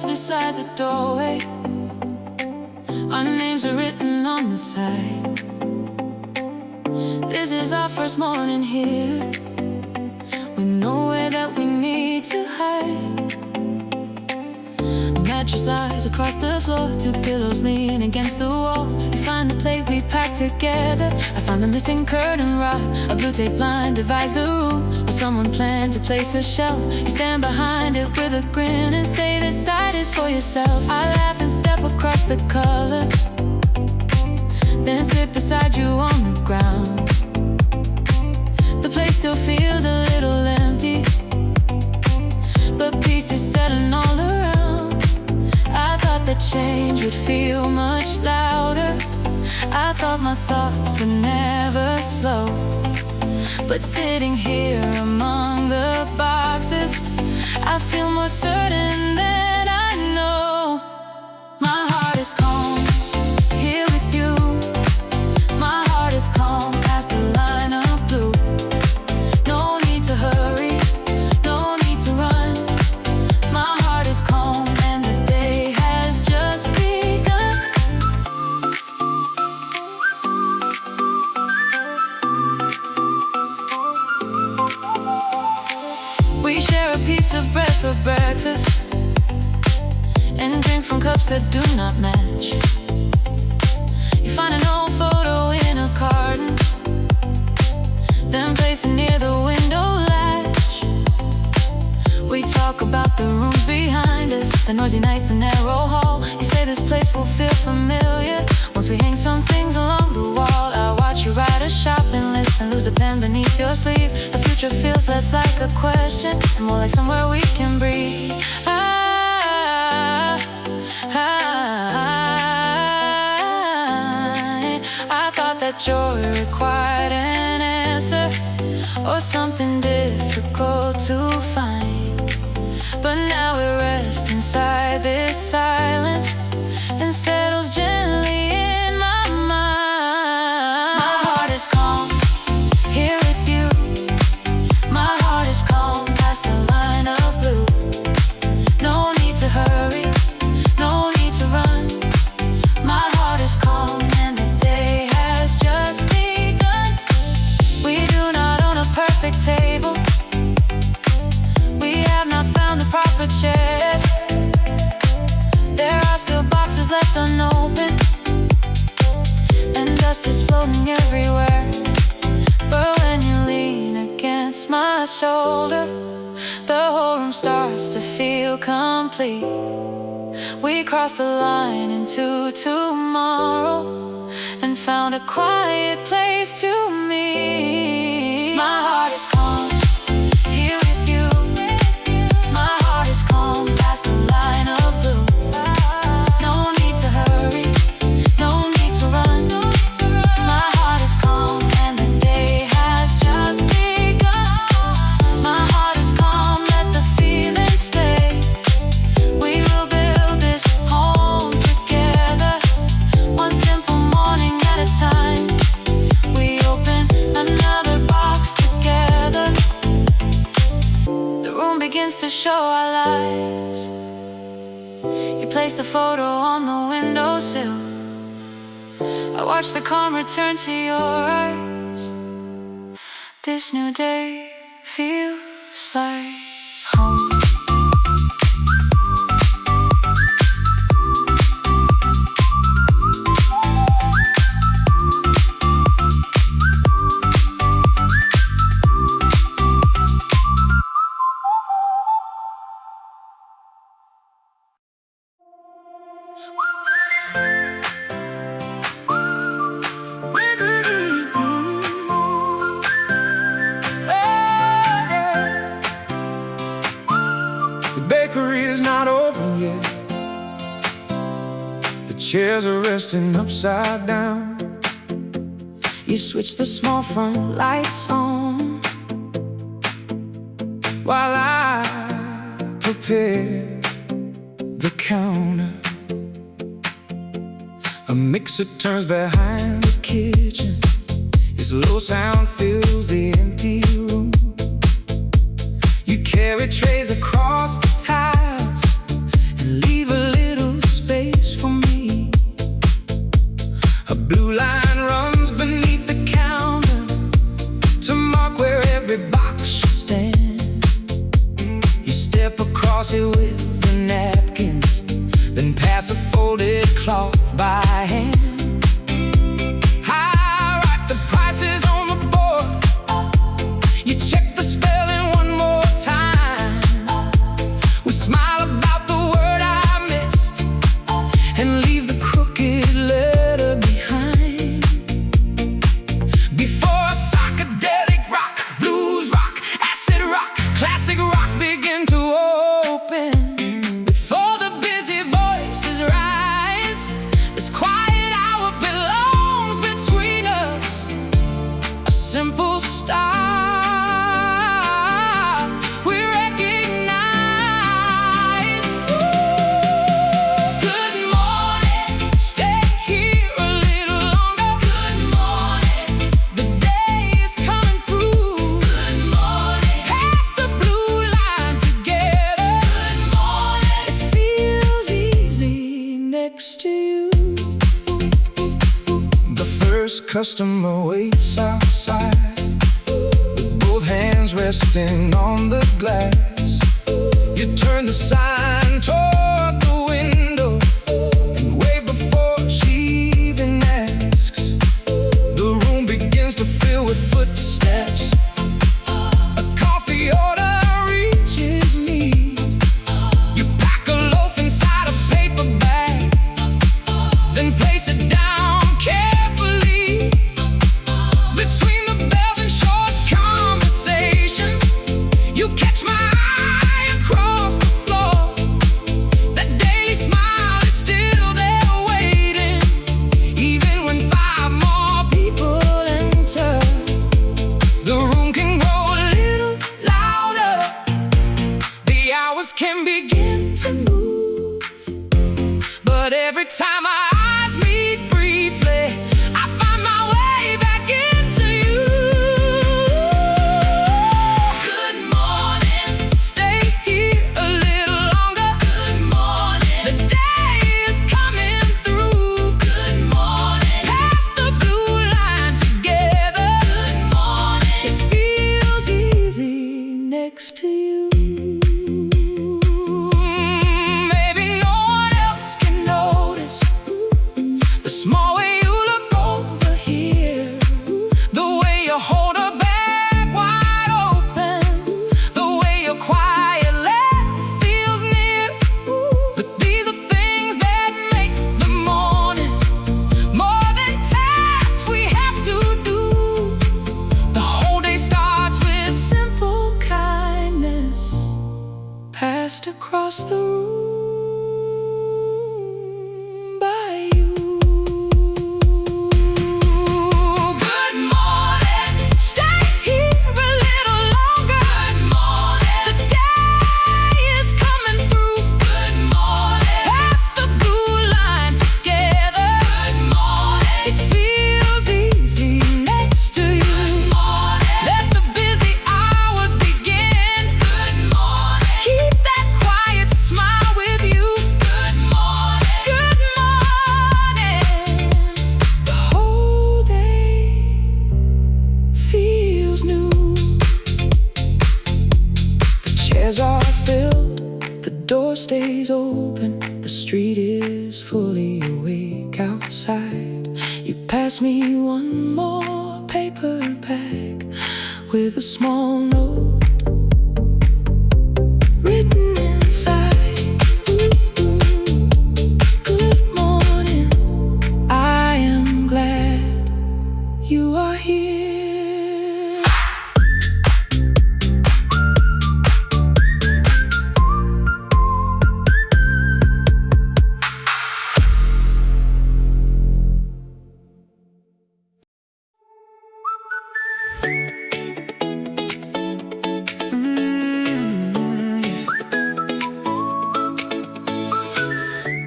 just beside the doorway. Our names are written on the side. This is our first morning here, with nowhere that we need to hide. A mattress lies across the floor, two pillows lean against the wall. We find the plate we packed together. I find the missing curtain rod. A blue tape line divides the room where someone planned to place a shelf. You stand behind it with a grin and say this side is for yourself. I laugh and step across the color, then sit beside you on the ground. The place still feels a little empty, but peace is settling all around. I thought that change would feel much louder. I thought my thoughts would never slow. But sitting here among the boxes, I feel more certain than I know. My heart is calm, here with you. My heart is calm, past the line of blue. No need to hurry, no need to run. My heart is calm and the day has just begun. We share a piece of bread for breakfast and drink from cups that do not match. You find an old photo in a carton, then place it near the window latch. We talk about the rooms behind us, the noisy nights, the narrow hall. You say this place will feel familiar once we hang some things along the wall. I watch you write a shopping list and lose a pen beneath your sleeve. The future feels less like a question and more like somewhere we can breathe. I thought that joy required an answer or something difficult to find. But now we rest inside this silence and settles gently in my mind. My heart is calm, here with you. My heart is calm, past the line of blue. No need to hurry, no need to run. My heart is calm and the day has just begun. We do not own a perfect table, we have not found the proper chairs. There are still boxes left unopened, and dust is floating everywhere. But when you lean against my shoulder, the whole room starts to feel complete. We crossed the line into tomorrow and found a quiet place to meet. My heart is calm, here with you. My heart is calm, past the line of blue. No need to hurry, no need to run. My heart is calm and the day has just begun. My heart is calm, let the feeling stay. We will build this home together, one simple morning at a time. We open another box together. The room begins to show our lives. You place the photo on the windowsill. I watch the calm return to your eyes. This new day feels like home. The bakery is not open yet. The chairs are resting upside down. You switch the small front lights on While I prepare the counter, a mixer turns behind the kitchen. Its low sound fills the empty room. You carry trays across the tiles and leave blue line runs beneath the counter to mark where every box should stand. You step across it with the napkins, then pass a folded cloth by hand. Write the prices on the board. You check the spelling one more time. We smile about the word I missed and leave the crooked letter behind. Before psychedelic rock, blues rock, acid rock, classic rock begin to open. Before the busy voices rise, this quiet hour belongs between us. A simple star we recognize. Good morning, stay here a little longer. Good morning, the day is coming through. Good morning, pass the blue line together. Good morning, it feels easy next to you. The first customer waits outside, with both hands resting on the glass. You turn the sign toward the window and wave before she even asks. The room begins to fill with footsteps. A coffee order reaches me. You pack a loaf inside a paper bag, then place it down carefully. Between the bells and short conversations, you catch my eye across the floor. That daily smile is still there waiting, even when 5 more people enter. The room can grow a little louder. The hours can begin to move, but every time our eyes meet briefly, I find my way back into you. Good morning, stay here a little longer. Good morning, the day is coming through. Good morning, pass the blue line together. Good morning, it feels easy next to you. Maybe no one else can notice the small way you look over here, the way you hold a bag wide open, the way your quiet laugh feels near. But these are things that make the morning more than tasks we have to do. The whole day starts with simple kindness passed across the room by you. Good morning, stay here a little longer. Good morning, the day is coming through. Good morning, pass the blue line together. Good morning, it feels easy next to you. Good morning, let the busy hours begin. Good morning, keep that quiet smile with you. Good morning, good morning. The whole day feels new. The chairs are filled, the door stays open, the street is fully awake outside. You pass me one more paper bag with a small note written inside. Good morning, I am glad you are here.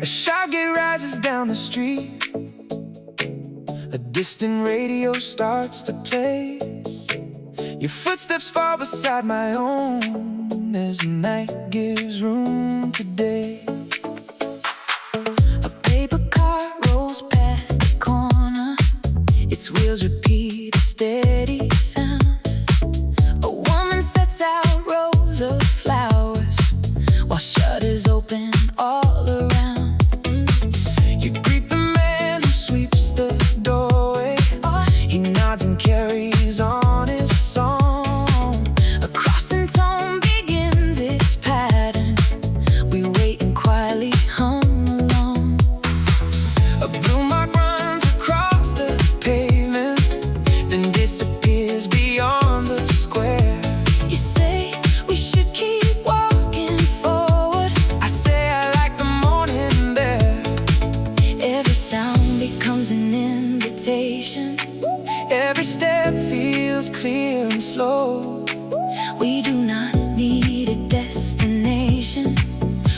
A shouting rises down the street. A distant radio starts to play. Your footsteps fall beside my own as the night gives room to day. A paper car rolls past the corner. wheels repeat a steady sound. A woman sets out rows of flowers while shutters open all around. You greet the man who sweeps the doorway. He nods and carries on his song. A crossing tone begins its pattern. We wait and quietly hum along. A blue mark runs across the pavement, then disappears beyond the square. You say we should keep walking forward. I say I like the morning there. Every sound becomes an invitation. Every step feels clear and slow. We do not need a destination.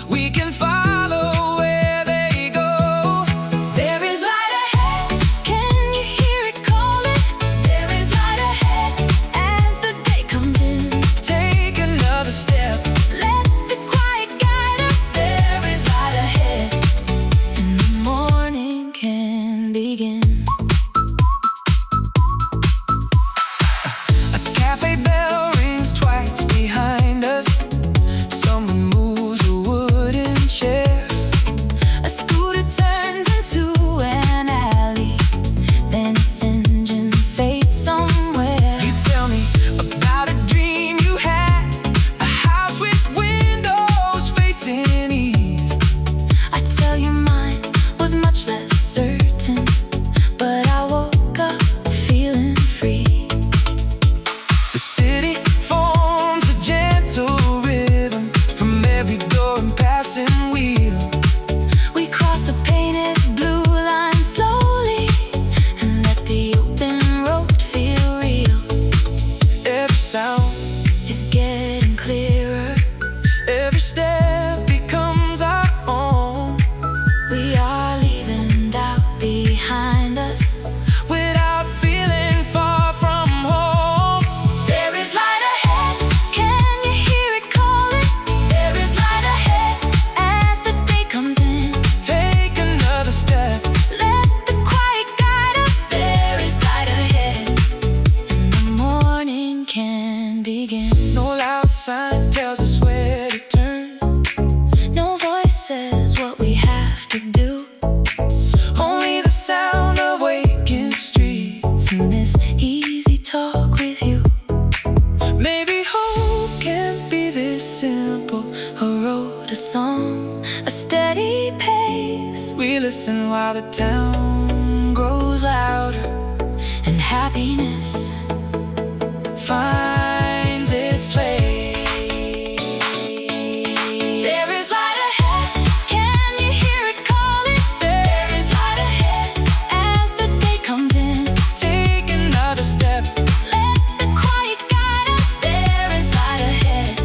We can follow where they go. There is light ahead. Can you hear it calling? There is light ahead as the day comes in. Take another step. Let the quiet guide us. There is light ahead, and the morning can begin. A cafe bell rings twice behind us. Someone moves a wooden chair. A scooter turns into an alley, then its engine fades somewhere. You tell me about a dream you had, a house with windows facing east. I tell you mine was much less certain, but I woke up feeling free. The city forms a gentle rhythm from every door and passing wheel. We cross the painted blue line slowly and let the open road feel real. Every sound, It's getting clearer. every step becomes our own. We are leaving doubt behind us. Without feeling far from home. There is light ahead. Can you hear it calling? There is light ahead as the day comes in. Take another step. Let the quiet guide us. There is light ahead, and the morning can begin. No loud sign tells us where to turn. No voice says what we have to do. Only the sound of waking streets. In this easy talk with you, Maybe hope can't be this simple. I wrote a song, a steady pace We listen while the town grows louder, and happiness finds its place. There is light ahead. Can you hear it calling? There is light ahead as the day comes in. Take another step. Let the quiet guide us. There is light ahead,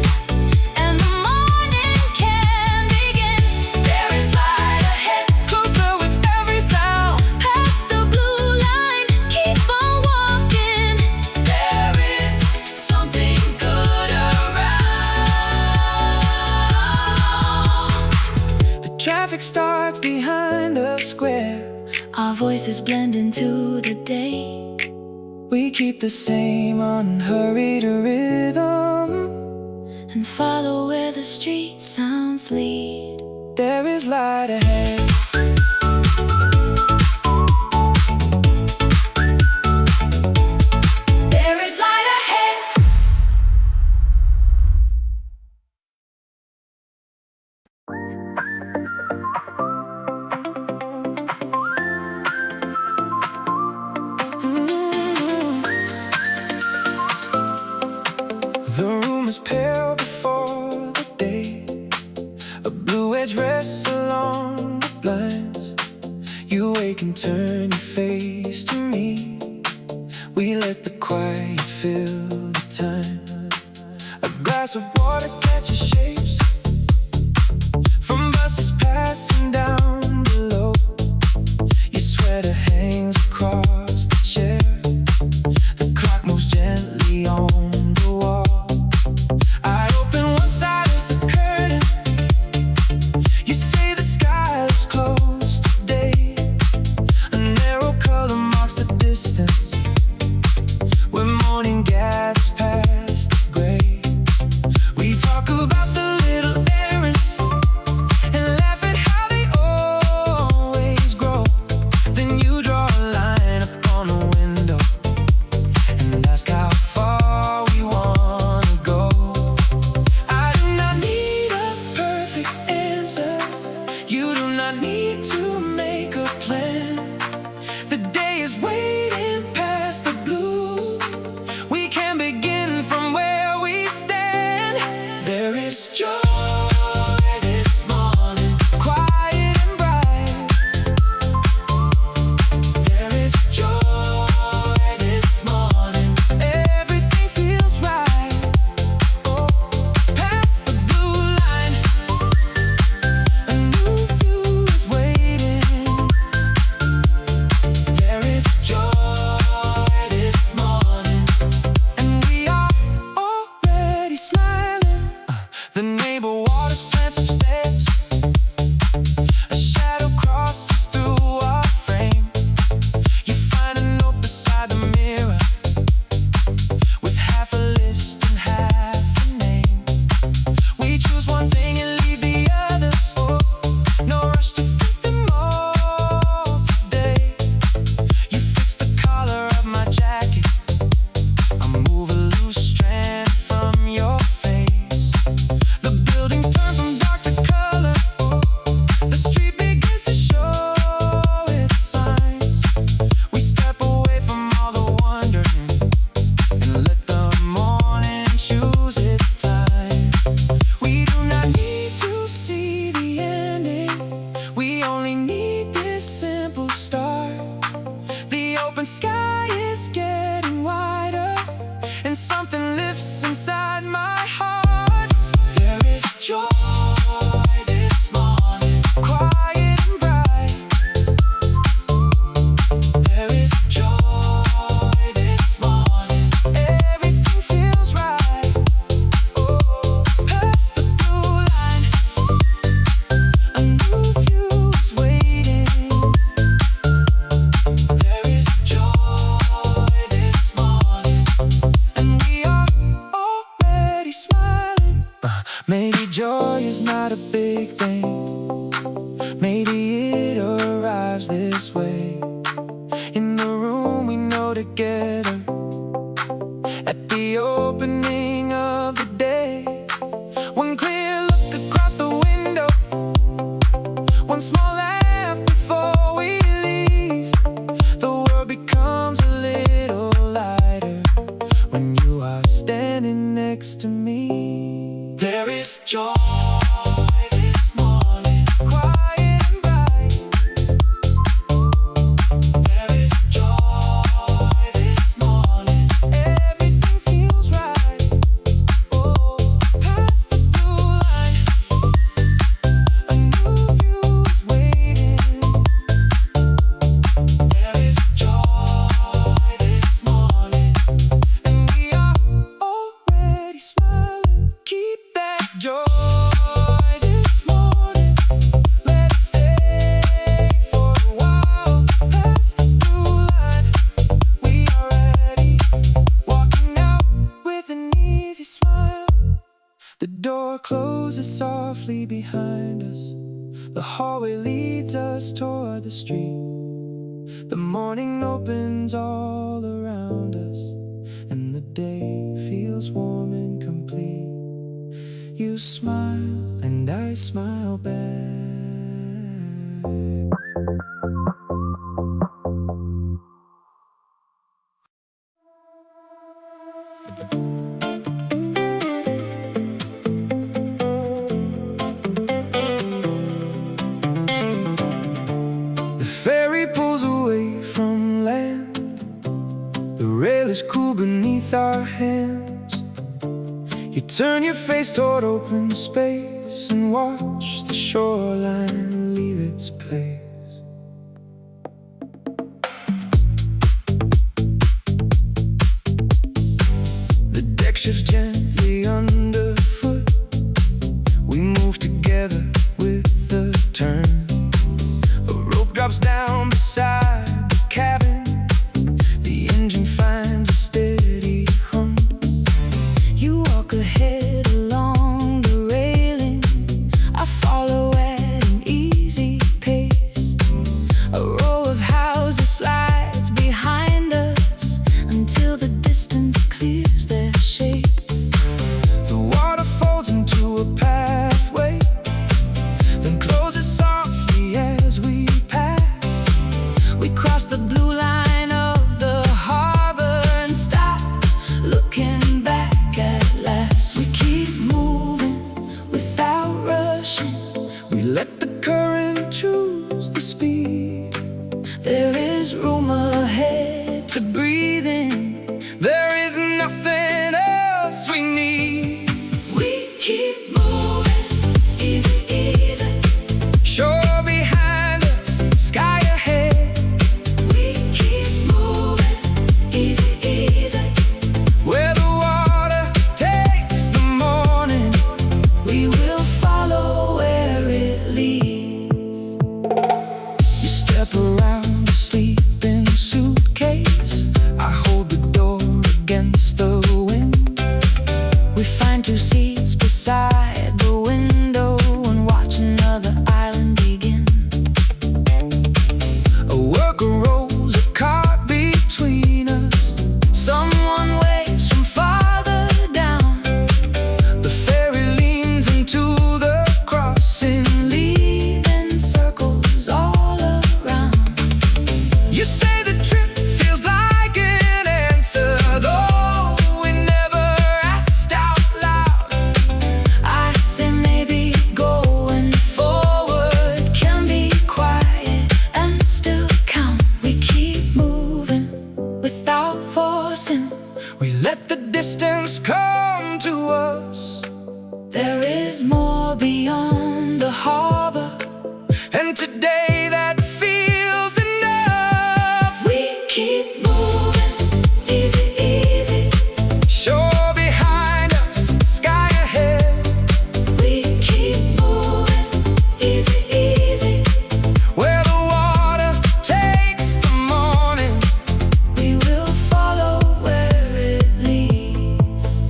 and the morning can begin. There is light ahead. Closer with every sound. Past the blue line, keep on walking. There is something good around. The traffic starts behind the square. Our voices blend into the day. We keep the same unhurried rhythm. And follow where the street sounds lead. There is light ahead. There is light ahead. The room is pale before the day. A blue edge rests along the blinds. You wake and turn your face to me. We let the quiet fill the time. A glass of water catches shapes from buses passing down below. Your sweater hangs across the chair. The clock moves gently on the wall. I open one side of the curtain. You say the sky looks close today. A narrow color marks the distance. open sky is getting wider, and something lifts inside my heart. There is joy this morning, quiet and bright. There is joy this morning, everything feels right. Oh, past the blue line, a new view is waiting. There is joy this morning, and we are already smiling. Maybe joy is not a big thing. Maybe it arrives this way, in the room we know together, at the opening of the day. One clear look across the window, one small laugh before we leave. The world becomes a little lighter when you are standing next to me. There is joy this morning, quiet and bright. There is joy this morning, everything feels right. Oh, past the blue line, a new view is waiting. There is joy this morning, and we are already smiling. Keep that joy this morning, let it stay for a while. Past the blue line, we are ready, walking out with an easy smile. The door closes softly behind us, the hallway leads us toward the street. The morning opens all around us, and the day feels warm and complete. You smile and I smile back. The ferry pulls away from land, the rail is cool beneath our hands. You turn your face toward open space and watch the shoreline leave its place. The deck shifts gently underfoot, we move together with the turn. A rope drops down beside the cabin, the engine finds a steady hum. You walk ahead along the railing, I follow at an easy pace. A row of houses slides behind us until the distance clears their shape. The water folds into a pathway, then closes softly as we pass. We cross the blue line of the harbor and stop, looking back at last. We keep moving without rushing, We let the current choose the speed. there is room ahead to breathe in. There is nothing else we need. We keep moving, easy, easy. Shore behind us, sky ahead. We keep moving, easy, easy. Where the water takes the morning, We will follow where it leads. you step around the sleeping suitcase. I hold the door against the wind. We find two seats beside crossing. We let the distance come to us. There is more beyond the harbor, and today that feels enough. We keep moving, easy, easy. Shore behind us, sky ahead. We keep moving, easy, easy. Where the water takes the morning, we will follow where it leads.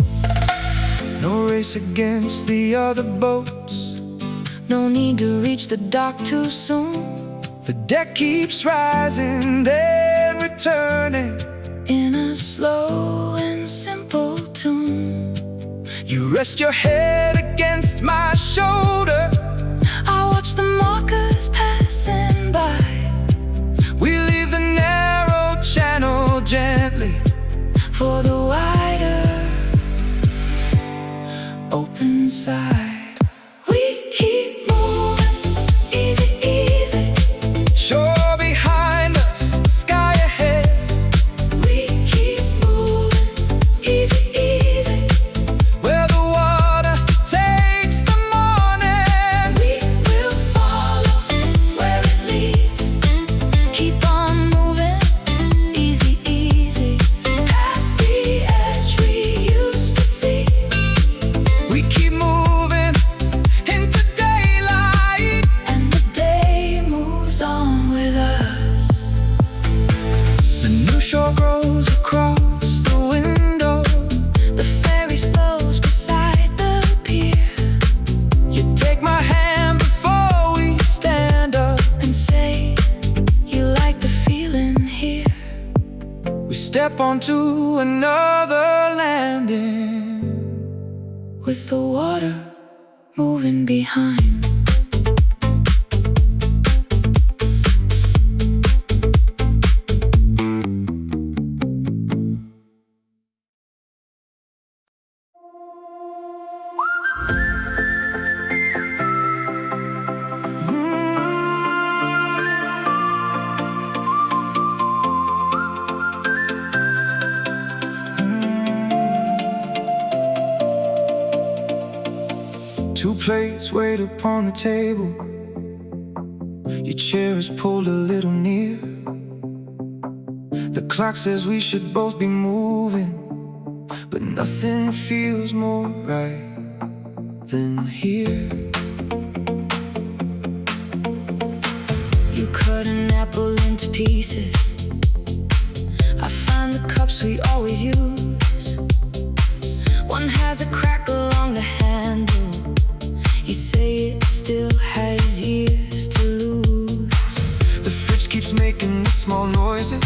No race against the other boats, no need to reach the dock too soon. The deck keeps rising, then returning in a slow and simple tune. You rest your head against my shoulder. I watch the markers passing by. We leave the narrow channel gently for the wider open side. We keep moving, easy, easy. Shore behind us, sky ahead. We keep moving, easy, easy. Where the water takes the morning, we will follow where it leads. Keep on moving, easy, easy. Past the edge we used to see. we keep moving into daylight, and the day moves on with us. The new shore grows across the window. The ferry slows beside the pier. You take my hand before we stand up, and say you like the feeling here. we step onto another landing, with the water moving behind. Two plates wait upon the table. Your chair is pulled a little near. The clock says we should both be moving, but nothing feels more right than here. You cut an apple into pieces. I find the cups we always use. One has a crack along the handle. You say it still has years to lose. The fridge keeps making small noises.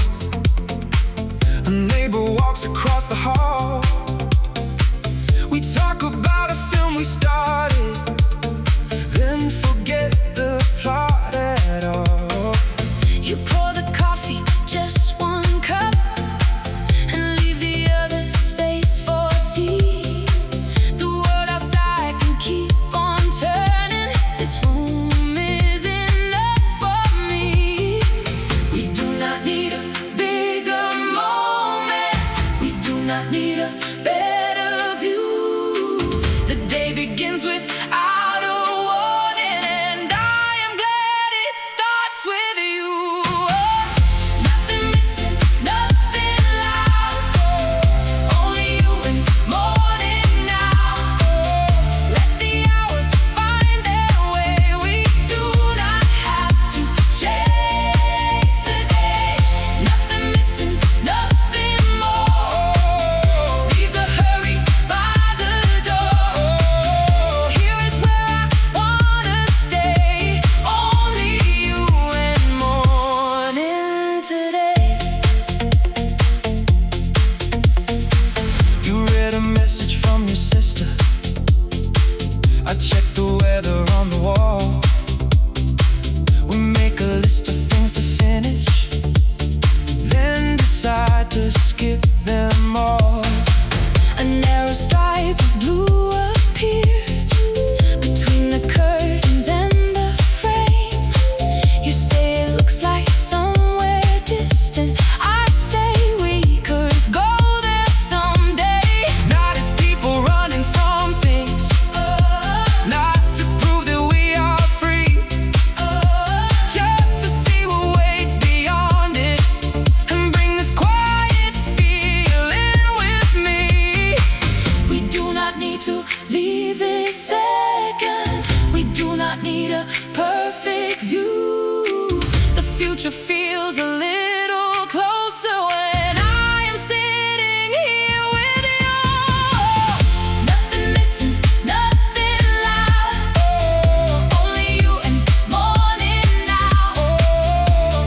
A neighbor walks across the hall. We talk about a film we started, then forget the plot at all. You pour the coffee, just one cup, and leave the other space for tea. The world outside can keep on turning. This room is enough for me. We do not need a bigger moment. We do not need a better view. The day begins without a warning, and I am glad it starts with you. Nothing missing, nothing loud. Only you and morning now. Let the hours find their way. We do not have to chase the day. Nothing missing, nothing more. Leave the hurry by the door. Here is where I wanna stay. Only you and morning today. You read a message from your sister. I checked the weather on the wall. We make a list of things to finish, then decide to skip them all. A narrow stripe of blue appears between the curtains and the frame. You say it looks like somewhere distant. I say we could go future feels a little closer when I am sitting here with you. Nothing missing, nothing loud. Only you and morning now.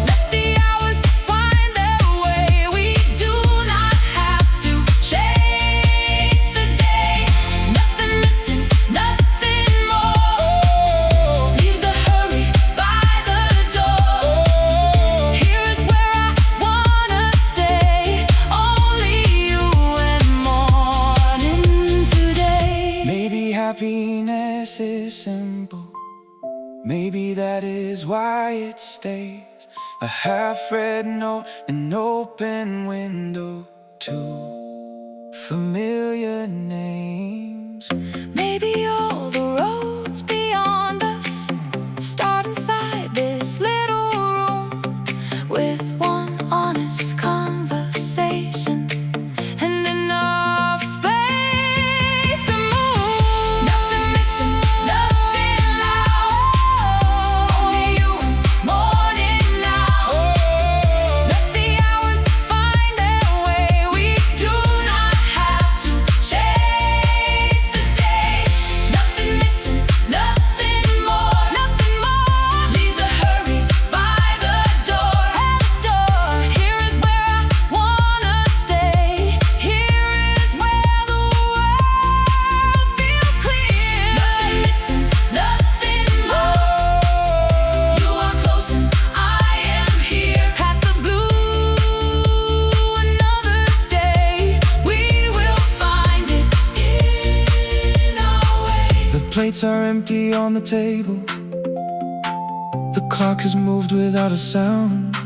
Let the hours find their way. We do not have to chase the day. Nothing missing, nothing more. Leave the hurry by the door. Here is where I wanna stay. Only you and morning today. Maybe happiness is simple. Maybe that is why it stays. A half-read note, an open window, two familiar names. Maybe all the roads beyond us start inside this little room with one honest conversation and enough space to move. Nothing missing, nothing loud. Only you and morning now. Let the hours find their way. We do not have to chase the day. Nothing missing, nothing more. Nothing more. Leave the hurry by the door. At the door. Here is where I wanna stay. Here is where the world feels clear. Nothing missing, nothing more. You are close and I am here. Past the blue, another day. We will find it in our way. The plates are empty on the table. The clock has moved without a sound.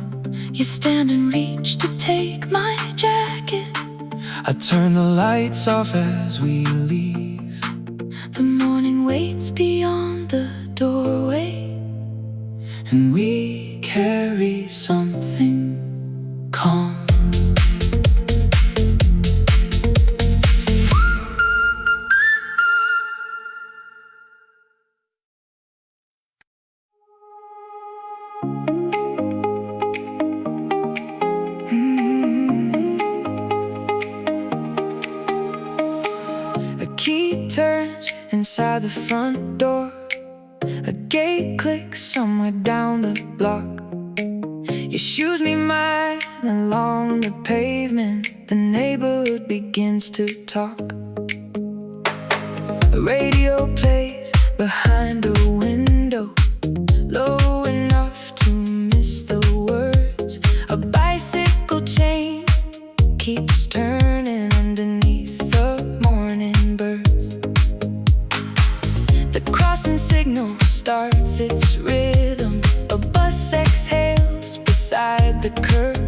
You stand and reach to take my jacket. I turn the lights off as we leave. The morning waits beyond the doorway. And we carry something calm. A key turns inside the front door. A gate clicks somewhere down the block. Your shoes meet mine along the pavement. The neighborhood begins to talk. A radio plays behind a window, low enough to miss the words. A bicycle chain keeps turning underneath the morning birds. The crossing signal starts its rhythm. A bus exhales beside the curb.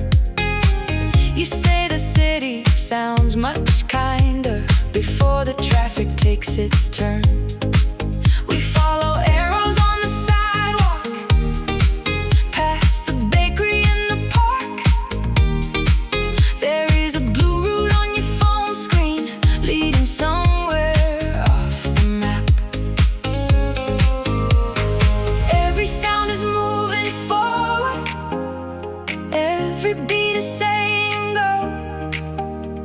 You say the city sounds much kinder before the traffic takes its turn. We follow arrows on the sidewalk, past the bakery in the park. There is a blue route on your phone screen, leading somewhere off the map. Every sound is moving forward. Every beat is saying go.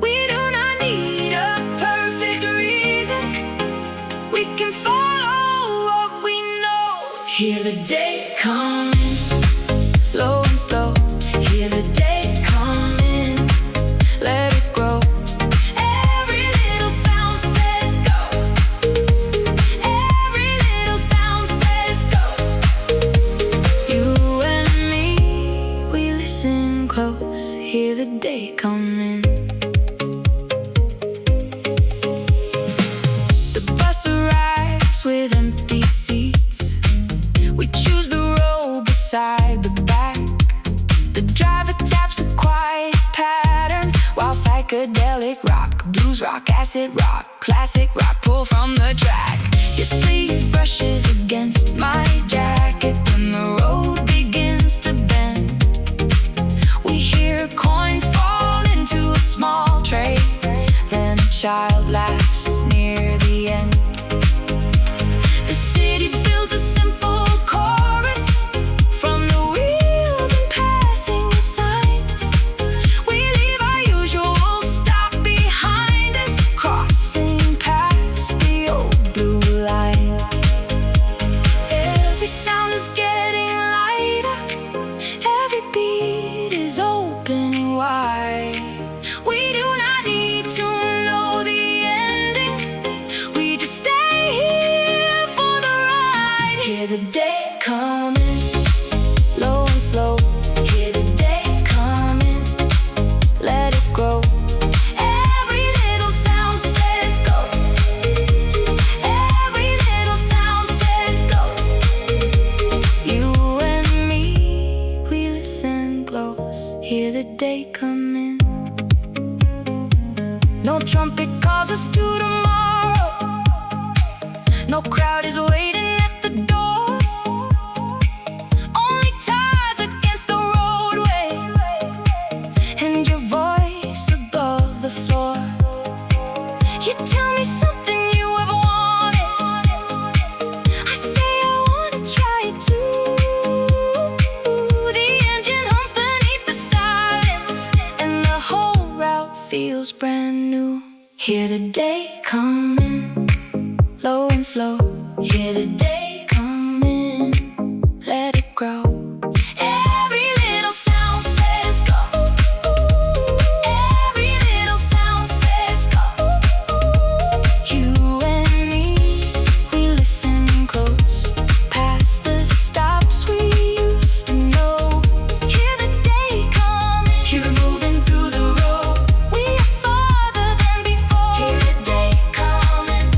We do not need a perfect reason. We can follow what we know. Hear the day coming, low and slow. Hear the day coming, let it grow. Every little sound says go. Every little sound says go. You and me, we listen close. Hear the day coming. The bus arrives with empty seats. We choose the row beside the back. The driver taps a quiet pattern while psychedelic rock, blues rock, acid rock, classic rock pull from the track. Your sleeve brushes against my jacket when the road begins to bend. We hear coins fall into a small tray, then a child laughs near the end. The city builds a simple chorus from the wheels and No trumpet calls us to tomorrow. No crowd is waiting at the door. Only tires against the roadway, and your voice above the floor. You tell me something you ever wanted. I say I wanna try it too. The engine hums beneath the silence, and the whole route feels brand new. Hear the day coming, low and slow. Hear the day coming, let it grow. Every little sound says go. Every little sound says go. You and me, we listen close, past the stops we used to know. Hear the day coming, hear it moving through the road. We are farther than before. Hear the day coming.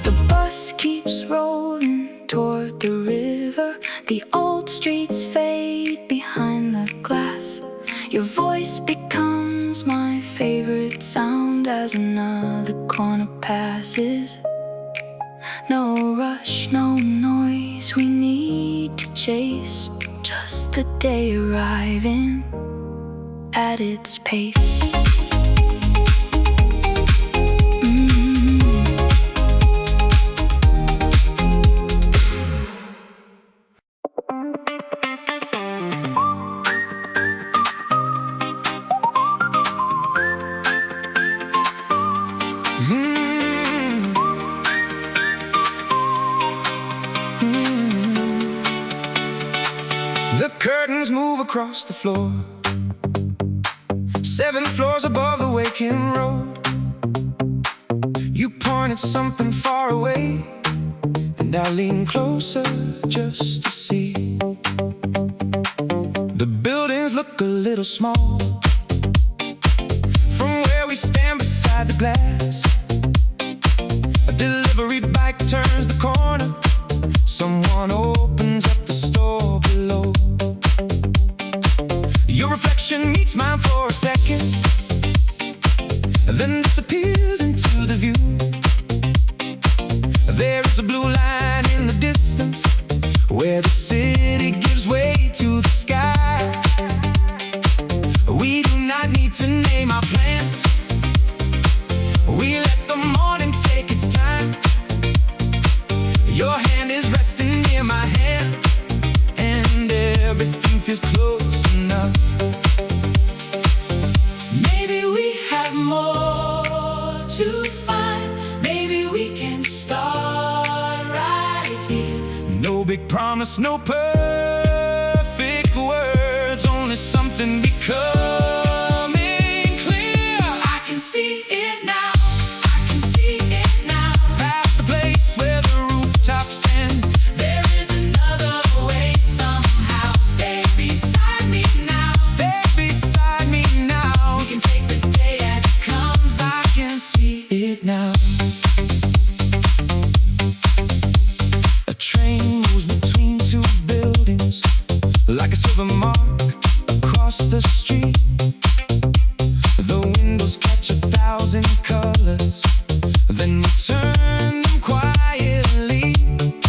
The bus keeps rolling toward the river. The old streets fade behind the glass. Your voice becomes my favorite sound as another corner passes. No rush, no noise we need to chase. Just the day arriving at its pace. The curtains move across the floor, 7 floors above the waking road. You point at something far away, and I lean closer just to see. The buildings look a little small from where we stand beside the glass. A delivery bike turns the corner. Someone opens up the store below. Your reflection meets mine for a second, then disappears into the view. There is a blue line in the distance, where the city gives way to the sky. We do not need to name our plans. We let the morning take its time. Your hand is resting near my hand, and everything feels close enough. Maybe we have more to find. Maybe we can start right here. No big promise, no perfect words, only something becoming clear. I can see it now. I can see it now. Past the place where the rooftops end, There is another way somehow. Stay beside me now. stay beside me now. We can take the day as it comes. I can see it now. A train moves between 2 buildings, like a silver mark across the street. The windows catch 1,000 colors, then return them quietly.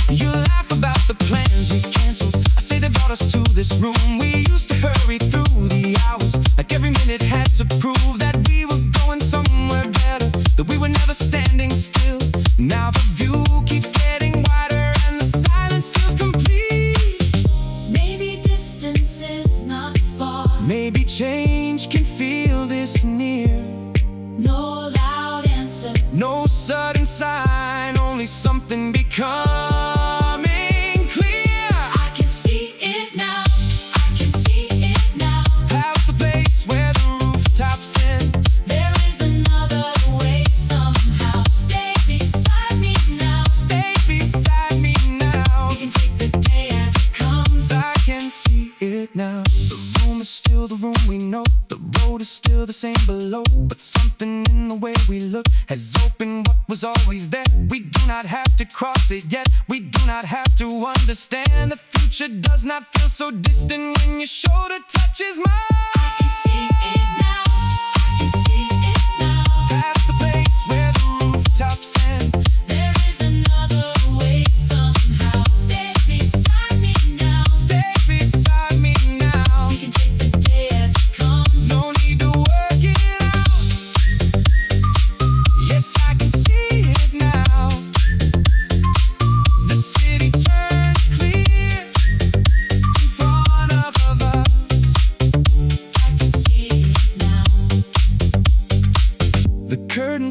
You laugh about the plans we canceled. I say they brought us to this room. We used to hurry through the hours, like every minute had to prove that we were going somewhere better, that we were never standing still. Now the view keeps getting wider, and the silence feels complete. Maybe distance is not far. Maybe change can feel this near. No loud answer. No sudden sign, only something becoming clear. I can see it now. I can see it now. Past the place where the rooftops end, There is another way somehow. Stay beside me now. stay beside me now. We can take the day as it comes. I can see it now. The room is still the room we know. The road is still the same below, but something in the way we look has opened what was always there. We do not have to cross it yet. We do not have to understand. The future does not feel so distant when your shoulder touches mine. I can see it now. I can see it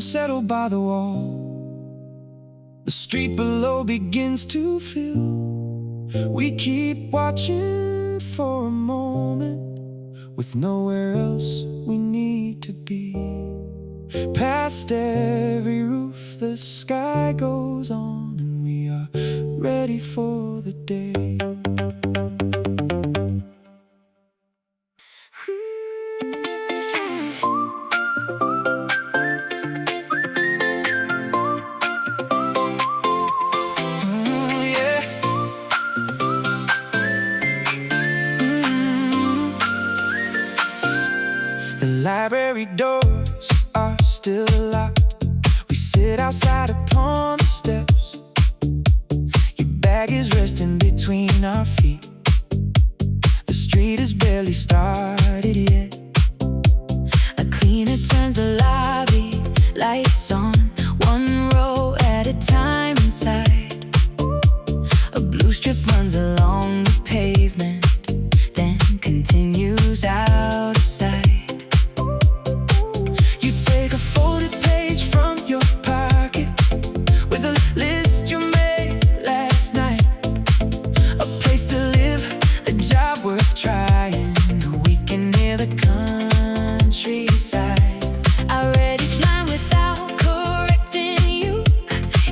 settle by the wall. The street below begins to fill. We keep watching for a moment, with nowhere else we need to be. Past every roof the sky goes on, and we are ready for the day. The library doors are still locked. We sit outside upon the steps. Your bag is resting between our feet. The street has barely started yet. A cleaner turns the lobby lights on, one row at a time inside. A blue strip runs along the pavement, then continues out of sight. Worth trying, we can hear the countryside. I read each line without correcting you.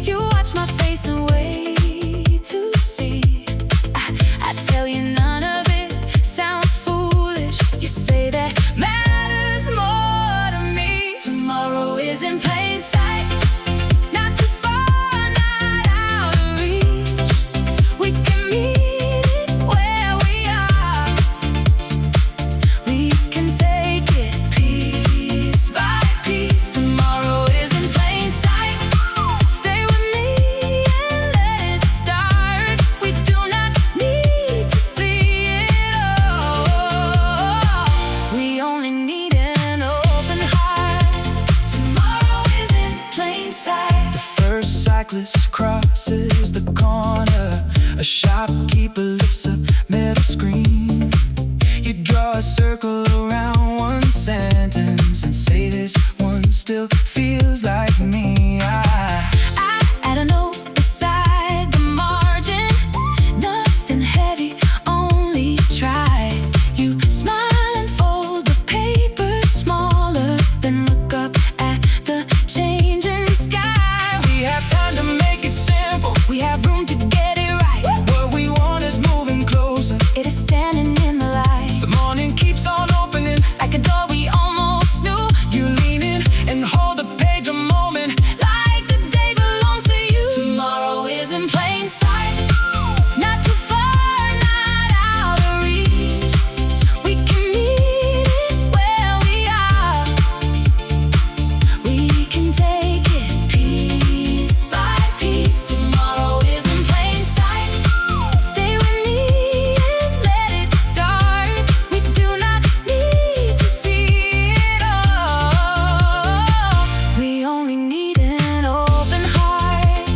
You watch my face and wait to see. I tell you none of it sounds foolish. You say that matters more to me. Tomorrow is in plain sight, not too far, not out of reach. We can meet crosses the corner. A shopkeeper lifts a metal screen. You draw a circle around one sentence and say this one still feels like me. I add a note beside the margin. Nothing heavy, only try. You smile and fold the paper smaller, then look up at the changing sky. We have time to make it simple. We have room to get it right. What we want is moving closer. It is standing in the light. The morning keeps on opening, like a door we almost knew. You lean in and hold the page a moment, like the day belongs to you. Tomorrow is in plain sight, not too far, not out of reach. We can meet it where we are. We can take it piece by piece. Tomorrow is in plain sight. Stay with me and let it start. We do not need to see it all. We only need an open heart.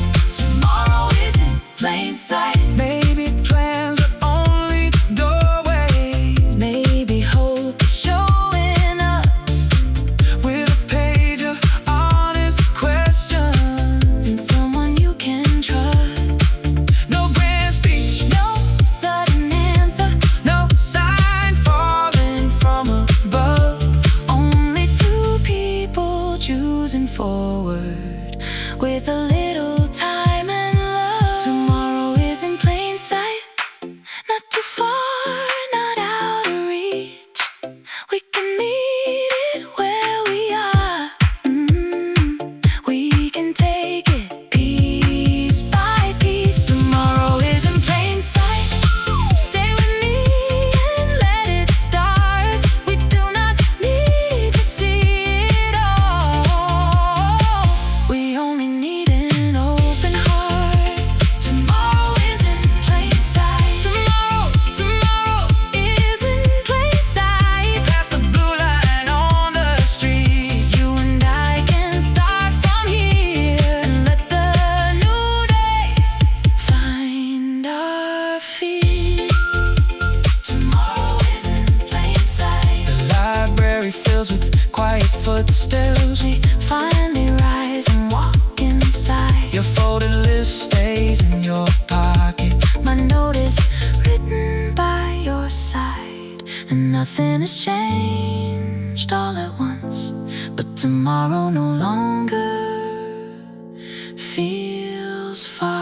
Tomorrow is in plain sight. Maybe plans are only doorways. Maybe hope is showing up With a page of honest questions, in someone you can trust. no grand speech, No sudden answer, no sign falling from above. only two people choosing forward with a little time and love. Tomorrow is in plain sight, not too far, not out of reach. We can meet it where we are. We can take it piece by piece. Tomorrow is in plain sight. Stay with me and let it start. We do not need to see it all. We only need an open heart. Tomorrow is in plain sight. Tomorrow is in plain sight. Past the blue line on the street, You and I can start from here and let the new day find our feet. Tomorrow is in plain sight. the library fills with quiet footsteps. We finally rise. changed all at once, but tomorrow no longer feels far.